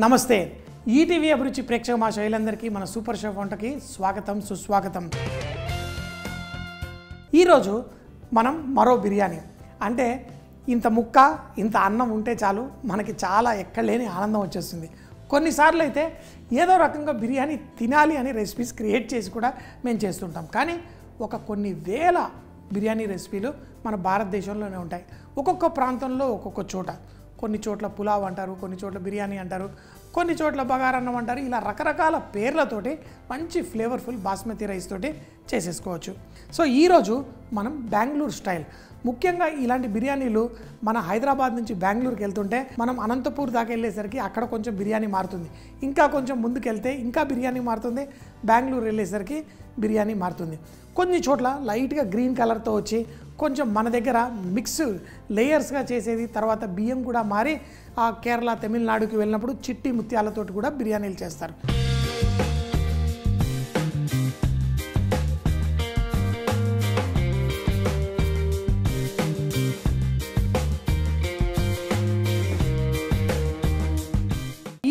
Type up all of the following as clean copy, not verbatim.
నమస్తే ఈటీవీ అభిరుచి ప్రేక్షక మా శైలందరికీ మన సూపర్ షెఫ్ వంటకి స్వాగతం సుస్వాగతం. ఈరోజు మనం మరో బిర్యానీ అంటే ఇంత ముక్క ఇంత అన్నం ఉంటే చాలు మనకి చాలా ఎక్కడలేని ఆనందం వచ్చేస్తుంది. కొన్నిసార్లు అయితే ఏదో రకంగా బిర్యానీ తినాలి అని రెసిపీస్ క్రియేట్ చేసి కూడా మేము చేస్తుంటాం. కానీ కొన్ని వేల బిర్యానీ రెసిపీలు మన భారతదేశంలోనే ఉంటాయి. ఒక్కొక్క ప్రాంతంలో ఒక్కొక్క చోట కొన్ని చోట్ల పులావ్ అంటారు, కొన్ని చోట్ల బిర్యానీ అంటారు, కొన్ని చోట్ల బగారన్నం అంటారు. ఇలా రకరకాల పేర్లతోటి మంచి ఫ్లేవర్ఫుల్ బాస్మతి రైస్ తోటి చేసేసుకోవచ్చు. సో ఈరోజు మనం బెంగళూరు స్టైల్, ముఖ్యంగా ఇలాంటి బిర్యానీలు మన హైదరాబాద్ నుంచి బెంగళూరుకి వెళ్తుంటే మనం అనంతపూర్ దాకా వెళ్ళేసరికి అక్కడ కొంచెం బిర్యానీ మారుతుంది, ఇంకా కొంచెం ముందుకు వెళ్తే ఇంకా బిర్యానీ మారుతుంది, బెంగళూరు వెళ్ళేసరికి బిర్యానీ మారుతుంది. కొన్ని చోట్ల లైట్గా గ్రీన్ కలర్తో వచ్చి కొంచెం మన దగ్గర మిక్స్ లేయర్స్గా చేసేది, తర్వాత బియ్యం కూడా మారి ఆ కేరళ తమిళనాడుకి వెళ్ళినప్పుడు చిట్టి ముత్యాలతోటి కూడా బిర్యానీలు చేస్తారు.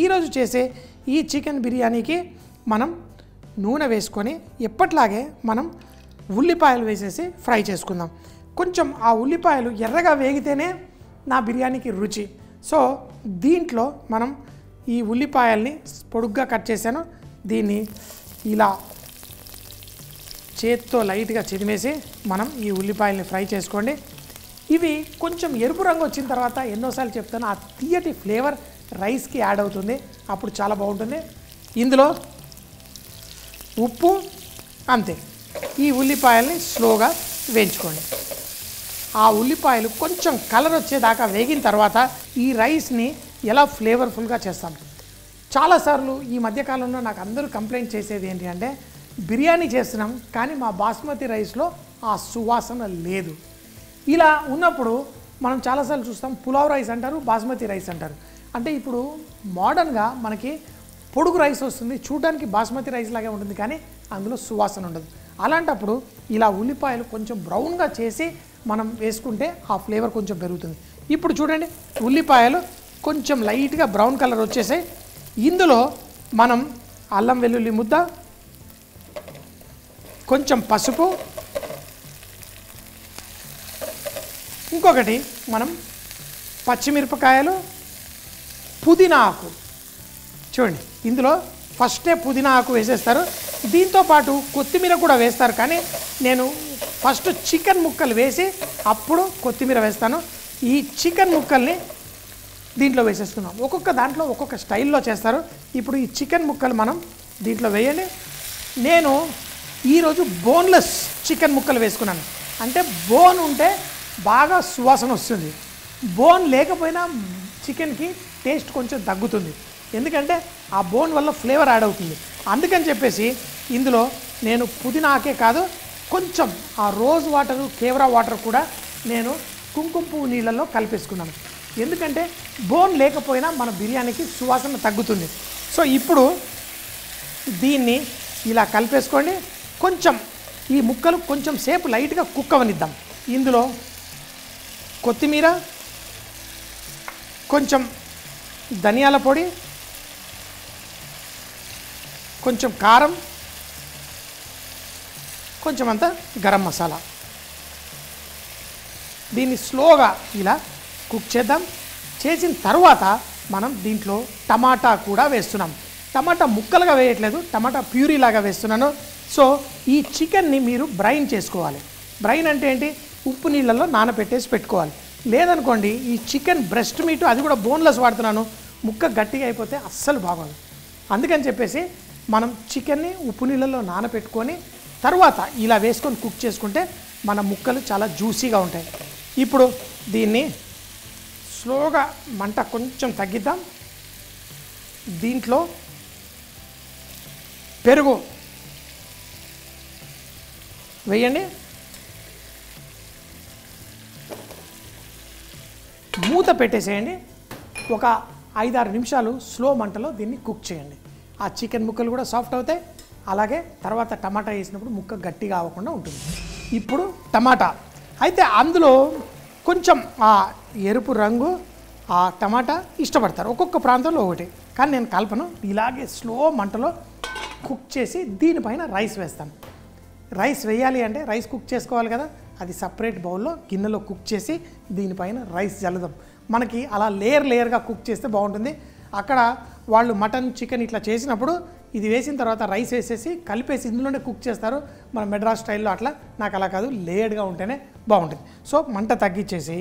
ఈరోజు చేసే ఈ చికెన్ బిర్యానీకి మనం నూనె వేసుకొని ఎప్పట్లాగే మనం ఉల్లిపాయలు వేసేసి ఫ్రై చేసుకుందాం. కొంచెం ఆ ఉల్లిపాయలు ఎర్రగా వేగితేనే నా బిర్యానీకి రుచి. సో దీంట్లో మనం ఈ ఉల్లిపాయల్ని పొడుగ్గా కట్ చేశాను, దీన్ని ఇలా చేత్తో లైట్గా చిదిమేసి మనం ఈ ఉల్లిపాయల్ని ఫ్రై చేసుకోండి. ఇవి కొంచెం ఎరుపు రంగు వచ్చిన తర్వాత ఎన్నోసార్లు చెప్తాను ఆ తీయటి ఫ్లేవర్ రైస్కి యాడ్ అవుతుంది, అప్పుడు చాలా బాగుంటుంది. ఇందులో ఉప్పు అంతే. ఈ ఉల్లిపాయల్ని స్లోగా వేయించుకోండి. ఆ ఉల్లిపాయలు కొంచెం కలర్ వచ్చేదాకా వేగిన తర్వాత ఈ రైస్ని ఎలా ఫ్లేవర్ఫుల్గా చేస్తాం. చాలాసార్లు ఈ మధ్యకాలంలో నాకు అందరూ కంప్లైంట్ చేసేది ఏంటి అంటే, బిర్యానీ చేస్తున్నాం కానీ మా బాస్మతి రైస్లో ఆ సువాసన లేదు. ఇలా ఉన్నప్పుడు మనం చాలాసార్లు చూస్తాం పులావ్ రైస్ అంటారు, బాస్మతి రైస్ అంటారు. అంటే ఇప్పుడు మోడర్న్గా మనకి పొడుగు రైస్ వస్తుంది, చూడడానికి బాస్మతి రైస్ లాగే ఉంటుంది కానీ అందులో సువాసన ఉండదు. అలాంటప్పుడు ఇలా ఉల్లిపాయలు కొంచెం బ్రౌన్గా చేసి మనం వేసుకుంటే ఆ ఫ్లేవర్ కొంచెం పెరుగుతుంది. ఇప్పుడు చూడండి ఉల్లిపాయలు కొంచెం లైట్గా బ్రౌన్ కలర్ వచ్చేసాయి. ఇందులో మనం అల్లం వెల్లుల్లి ముద్ద, కొంచెం పసుపు, ఇంకొకటి మనం పచ్చిమిరపకాయలు, పుదీనా ఆకు. చూడండి ఇందులో ఫస్టే పుదీనా ఆకు వేసేస్తారు, దీంతోపాటు కొత్తిమీర కూడా వేస్తారు. కానీ నేను ఫస్ట్ చికెన్ ముక్కలు వేసి అప్పుడు కొత్తిమీర వేస్తాను. ఈ చికెన్ ముక్కల్ని దీంట్లో వేసేస్తున్నాం. ఒక్కొక్క దాంట్లో ఒక్కొక్క స్టైల్లో చేస్తారు. ఇప్పుడు ఈ చికెన్ ముక్కలు మనం దీంట్లో వేయండి. నేను ఈరోజు బోన్లెస్ చికెన్ ముక్కలు వేసుకున్నాను. అంటే బోన్ ఉంటే బాగా సువాసన వస్తుంది, బోన్ లేకపోయినా చికెన్కి టేస్ట్ కొంచెం తగ్గుతుంది, ఎందుకంటే ఆ బోన్ వల్ల ఫ్లేవర్ యాడ్ అవుతుంది. అందుకని చెప్పేసి ఇందులో నేను పుదీనాకే కాదు కొంచెం ఆ రోజ్ వాటరు, కేవరా వాటర్ కూడా నేను కుంకుమ పువ్వు నీళ్ళల్లో కలిపేసుకున్నాను. ఎందుకంటే బోన్ లేకపోయినా మన బిర్యానీకి సువాసన తగ్గుతుంది. సో ఇప్పుడు దీన్ని ఇలా కలిపేసుకోండి. కొంచెం ఈ ముక్కలు కొంచెం సేపు లైట్గా కుక్ అవనిద్దాం. ఇందులో కొత్తిమీర, కొంచెం ధనియాల పొడి, కొంచెం కారం, కొంచెం అంత గరం మసాలా. దీన్ని స్లోగా ఇలా కుక్ చేద్దాం. చేసిన తర్వాత మనం దీంట్లో టమాటా కూడా వేస్తున్నాం. టమాటా ముక్కలుగా వేయట్లేదు, టమాటా ప్యూరీ లాగా వేస్తున్నాను. సో ఈ చికెన్ని మీరు బ్రైన్ చేసుకోవాలి. బ్రైన్ అంటే ఏంటి, ఉప్పు నీళ్ళల్లో నానబెట్టేసి పెట్టుకోవాలి. లేదనుకోండి ఈ చికెన్ బ్రెస్ట్ మీటు, అది కూడా బోన్లెస్ వాడుతున్నాను, ముక్క గట్టిగా అయిపోతే అస్సలు బాగోదు. అందుకని చెప్పేసి మనం చికెన్ని ఉప్పు నీళ్ళల్లో నానబెట్టుకొని తర్వాత ఇలా వేసుకొని కుక్ చేసుకుంటే మన ముక్కలు చాలా జ్యూసీగా ఉంటాయి. ఇప్పుడు దీన్ని స్లోగా మంట కొంచెం తగ్గిద్దాం. దీంట్లో పెరుగు వేయండి. మూత పెట్టేసేయండి. ఒక 5-6 నిమిషాలు స్లో మంటలో దీన్ని కుక్ చేయండి. ఆ చికెన్ ముక్కలు కూడా సాఫ్ట్ అవుతాయి, అలాగే తర్వాత టమాటా వేసినప్పుడు ముక్క గట్టిగా అవ్వకుండా ఉంటుంది. ఇప్పుడు టమాటా అయితే అందులో కొంచెం ఆ ఎరుపు రంగు ఆ టమాటా ఇష్టపడతారు, ఒక్కొక్క ప్రాంతంలో ఒకటి. కానీ నేను కలపను, ఇలాగే స్లో మంటలో కుక్ చేసి దీనిపైన రైస్ వేస్తాను. రైస్ వేయాలి అంటే రైస్ కుక్ చేసుకోవాలి కదా, అది సపరేట్ బౌల్లో గిన్నెలో కుక్ చేసి దీనిపైన రైస్ జల్లుదాం. మనకి అలా లేయర్గా కుక్ చేస్తే బాగుంటుంది. అక్కడ వాళ్ళు మటన్ చికెన్ ఇట్లా చేసినప్పుడు ఇది వేసిన తర్వాత రైస్ వేసేసి కలిపేసి ఇందులోనే కుక్ చేస్తారు మన మెడ్రాస్ స్టైల్లో. అట్లా నాకు అలా కాదు, లేయర్డ్గా ఉంటేనే బాగుంటుంది. సో మంట తగ్గించేసి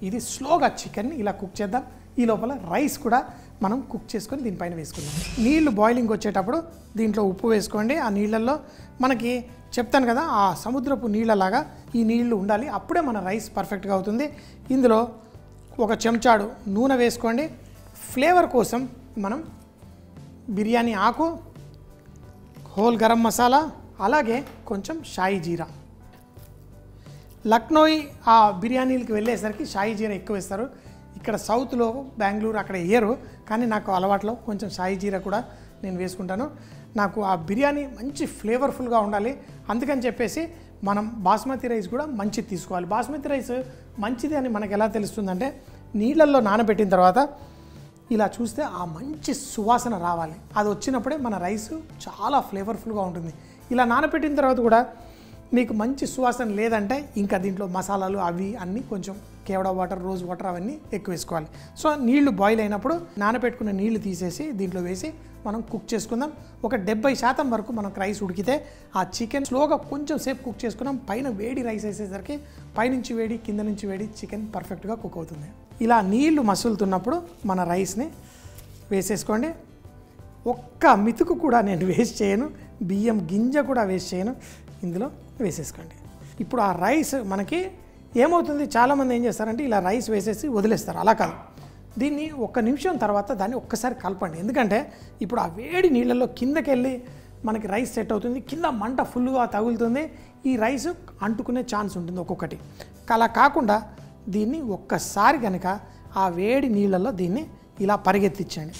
ఇది స్లోగా చికెన్ ఇలా కుక్ చేద్దాం. ఈ లోపల రైస్ కూడా మనం కుక్ చేసుకొని దీనిపైన వేసుకుందాం. నీళ్లు బాయిలింగ్ వచ్చేటప్పుడు దీంట్లో ఉప్పు వేసుకోండి. ఆ నీళ్ళల్లో మనకి చెప్తాను కదా, ఆ సముద్రపు నీళ్ళలాగా ఈ నీళ్లు ఉండాలి, అప్పుడే మన రైస్ పర్ఫెక్ట్గా అవుతుంది. ఇందులో ఒక చెంచాడు నూనె వేసుకోండి. ఫ్లేవర్ కోసం మనం బిర్యానీ ఆకు, హోల్ గరం మసాలా, అలాగే కొంచెం షాయి జీరా. లక్నోయి ఆ బిర్యానీలకి వెళ్ళేసరికి షాయి జీరా ఎక్కువ వేస్తారు. ఇక్కడ సౌత్లో బెంగళూరు అక్కడ వేయరు, కానీ నాకు అలవాట్లో కొంచెం షాయి జీరా కూడా నేను వేసుకుంటాను. నాకు ఆ బిర్యానీ మంచి ఫ్లేవర్ఫుల్గా ఉండాలి. అందుకని చెప్పేసి మనం బాస్మతి రైస్ కూడా మంచిది తీసుకోవాలి. బాస్మతి రైస్ మంచిది అని మనకు ఎలా తెలుస్తుందంటే, నీళ్ళల్లో నానబెట్టిన తర్వాత ఇలా చూస్తే ఆ మంచి సువాసన రావాలి. అది వచ్చినప్పుడే మన రైస్ చాలా ఫ్లేవర్ఫుల్గా ఉంటుంది. ఇలా నానబెట్టిన తర్వాత కూడా మీకు మంచి సువాసన లేదంటే ఇంకా దీంట్లో మసాలాలు అవి అన్నీ కొంచెం కేవడా వాటర్, రోజ్ వాటర్ అవన్నీ ఎక్కువ వేసుకోవాలి. సో నీళ్లు బాయిల్ అయినప్పుడు నానబెట్టుకున్న నీళ్లు తీసేసి దీంట్లో వేసి మనం కుక్ చేసుకుందాం. ఒక 70% వరకు మనకు రైస్ ఉడికితే ఆ చికెన్ స్లోగా కొంచెం సేపు కుక్ చేసుకున్నాం. పైన వేడి రైస్ వేసేసరికి పైనుంచి వేడి కింద నుంచి వేడి చికెన్ పర్ఫెక్ట్గా కుక్ అవుతుంది. ఇలా నీళ్లు మసులుతున్నప్పుడు మన రైస్ని వేసేసుకోండి. ఒక్క మితుకు కూడా నేను వేస్ట్ చేయను, బియ్యం గింజ కూడా వేస్ట్ చేయను, ఇందులో వేసేసుకోండి. ఇప్పుడు ఆ రైస్ మనకి ఏమవుతుంది, చాలామంది ఏం చేస్తారంటే ఇలా రైస్ వేసేసి వదిలేస్తారు. అలా కాదు, దీన్ని 1 నిమిషం తర్వాత దాన్ని ఒక్కసారి కలపండి. ఎందుకంటే ఇప్పుడు ఆ వేడి నీళ్ళల్లో కిందకి వెళ్ళి మనకి రైస్ సెట్ అవుతుంది, కింద మంట ఫుల్గా తగులుతుంది, ఈ రైస్ అంటుకునే ఛాన్స్ ఉంటుంది ఒక్కొక్కటి. అలా కాకుండా దీన్ని ఒక్కసారి కనుక ఆ వేడి నీళ్ళల్లో దీన్ని ఇలా పరిగెత్తించండి.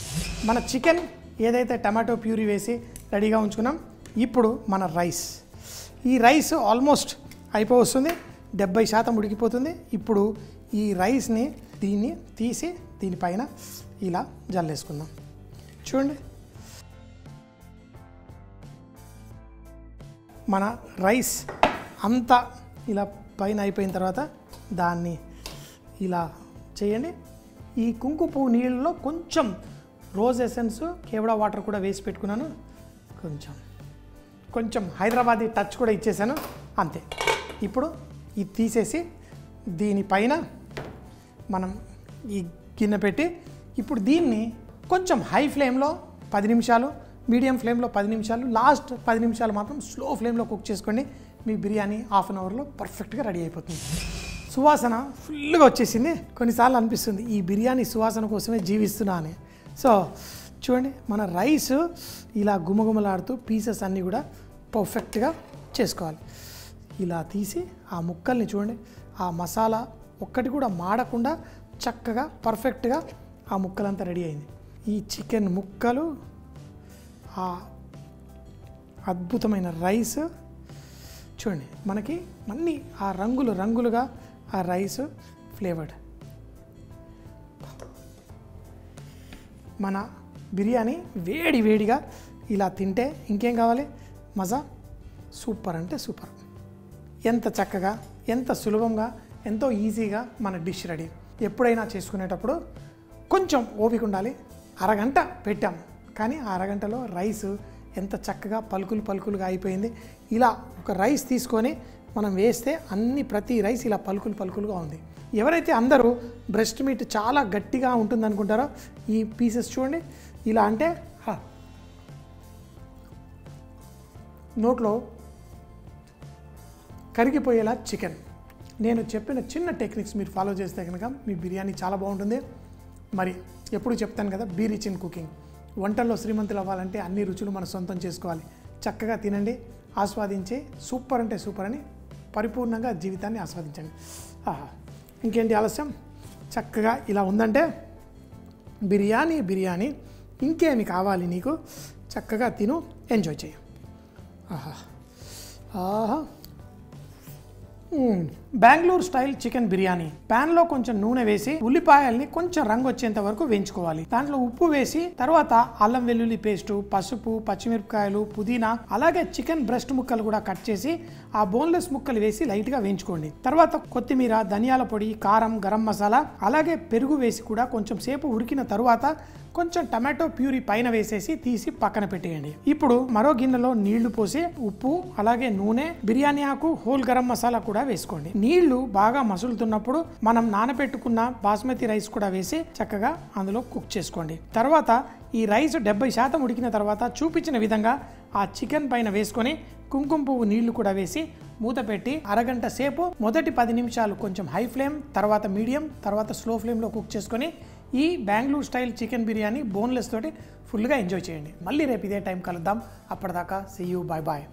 మన చికెన్ ఏదైతే టమాటో ప్యూరీ వేసి రెడీగా ఉంచుకున్నాం, ఇప్పుడు మన రైస్, ఈ రైస్ ఆల్మోస్ట్ అయిపోవస్తుంది, 70% ఉడికిపోతుంది. ఇప్పుడు ఈ రైస్ని దీన్ని తీసి దీనిపైన ఇలా జల్లేసుకుందాం. చూడండి, మన రైస్ అంతా ఇలా పైన అయిపోయిన తర్వాత దాన్ని ఇలా చేయండి. ఈ కుంకుమ పువ్వు నీళ్ళలో కొంచెం రోజ్ ఎసెన్స్, కేవడా వాటర్ కూడా వేసి పెట్టుకున్నాను. కొంచెం హైదరాబాదీ టచ్ కూడా ఇచ్చేసాను, అంతే. ఇప్పుడు ఇది తీసేసి దీనిపైన మనం ఈ గిన్నె పెట్టి ఇప్పుడు దీన్ని కొంచెం హై ఫ్లేమ్లో 10 నిమిషాలు, మీడియం ఫ్లేమ్లో 10 నిమిషాలు, లాస్ట్ 10 నిమిషాలు మాత్రం స్లో ఫ్లేమ్లో కుక్ చేసుకోండి. మీ బిర్యానీ హాఫ్ అన్ అవర్లో పర్ఫెక్ట్గా రెడీ అయిపోతుంది. సువాసన ఫుల్గా వచ్చేసింది. కొన్నిసార్లు అనిపిస్తుంది ఈ బిర్యానీ సువాసన కోసమే జీవిస్తున్నా అని. సో చూడండి, మన రైస్ ఇలా గుమగుమలాడుతూ పీసెస్ అన్నీ కూడా పర్ఫెక్ట్గా చేసుకోవాలి. ఇలా తీసి ఆ ముక్కల్ని చూడండి, ఆ మసాలా ఒక్కటి కూడా మాడకుండా చక్కగా పర్ఫెక్ట్గా ఆ ముక్కలంతా రెడీ అయింది. ఈ చికెన్ ముక్కలు, ఆ అద్భుతమైన రైస్ చూడండి, మనకి అన్నీ ఆ రంగులుగా ఆ రైస్ ఫ్లేవర్డ్. మన బిర్యానీ వేడిగా ఇలా తింటే ఇంకేం కావాలి, మజా సూపర్ అంటే సూపర్. ఎంత చక్కగా, ఎంత సులభంగా, ఎంతో ఈజీగా మన డిష్ రెడీ. ఎప్పుడైనా చేసుకునేటప్పుడు కొంచెం ఓపిక ఉండాలి. అరగంట పెట్టాం, కానీ ఆ అరగంటలో రైస్ ఎంత చక్కగా పలుకులుగా అయిపోయింది. ఇలా ఒక రైస్ తీసుకొని మనం వేస్తే ప్రతి రైస్ ఇలా పలుకులుగా ఉంది. ఎవరైతే అందరూ బ్రెస్ట్ మీట్ చాలా గట్టిగా ఉంటుంది అనుకుంటారో ఈ పీసెస్ చూడండి, ఇలా అంటే నోట్లో కరిగిపోయేలా చికెన్. నేను చెప్పిన చిన్న టెక్నిక్స్ మీరు ఫాలో చేస్తే కనుక మీ బిర్యానీ చాలా బాగుంటుంది. మరి ఎప్పుడు చెప్తాను కదా, బీ రిచ్ ఇన్ కుకింగ్. వంటల్లో శ్రీమంతులు అవ్వాలంటే అన్ని రుచులు మన సొంతం చేసుకోవాలి. చక్కగా తినండి, ఆస్వాదించి సూపర్ అంటే సూపర్ అని పరిపూర్ణంగా జీవితాన్ని ఆస్వాదించండి. ఇంకేంటి ఆలస్యం, చక్కగా ఇలా ఉందంటే బిర్యానీ ఇంకేమి కావాలి నీకు, చక్కగా తిను, ఎంజాయ్ చేయి. Bengaluru style chicken biryani. Pan లో కొంచెం నూనె వేసి ఉల్లిపాయల్ని కొంచెం రంగు వచ్చేంత వరకు వేయించుకోవాలి. దాంట్లో ఉప్పు వేసి తర్వాత అల్లం వెల్లుల్లి పేస్టు, పసుపు, పచ్చిమిరపకాయలు, పుదీనా, అలాగే చికెన్ బ్రెస్ట్ ముక్కలు కూడా కట్ చేసి ఆ బోన్లెస్ ముక్కలు వేసి లైట్ గా వేయించుకోండి. తర్వాత కొత్తిమీర, ధనియాల పొడి, కారం, గరం మసాలా, అలాగే పెరుగు వేసి కూడా కొంచెం సేపు ఉడికిన తర్వాత కొంచెం టమాటో ప్యూరీ పైన వేసేసి తీసి పక్కన పెట్టేయండి. ఇప్పుడు మరో గిన్నెలో నీళ్లు పోసి ఉప్పు, అలాగే నూనె, బిర్యానీ ఆకు, హోల్ గరం మసాలా కూడా వేసుకోండి. నీళ్లు బాగా మసులుతున్నప్పుడు మనం నానబెట్టుకున్న బాస్మతి రైస్ కూడా వేసి చక్కగా అందులో కుక్ చేసుకోండి. తర్వాత ఈ రైస్ 70% ఉడికిన తర్వాత చూపించిన విధంగా ఆ చికెన్ పైన వేసుకొని కుంకుమ పువ్వు నీళ్లు కూడా వేసి మూత పెట్టి అరగంట సేపు మొదటి 10 నిమిషాలు కొంచెం హై ఫ్లేమ్, తర్వాత మీడియం, తర్వాత స్లో ఫ్లేమ్లో కుక్ చేసుకొని ఈ Bengaluru style chicken biryani boneless తోటి ఫుల్గా ఎంజాయ్ చేయండి. మళ్ళీ రేపు ఇదే టైం కలుద్దాం. అప్పటిదాకా సీ యూ, బాయ్ బాయ్.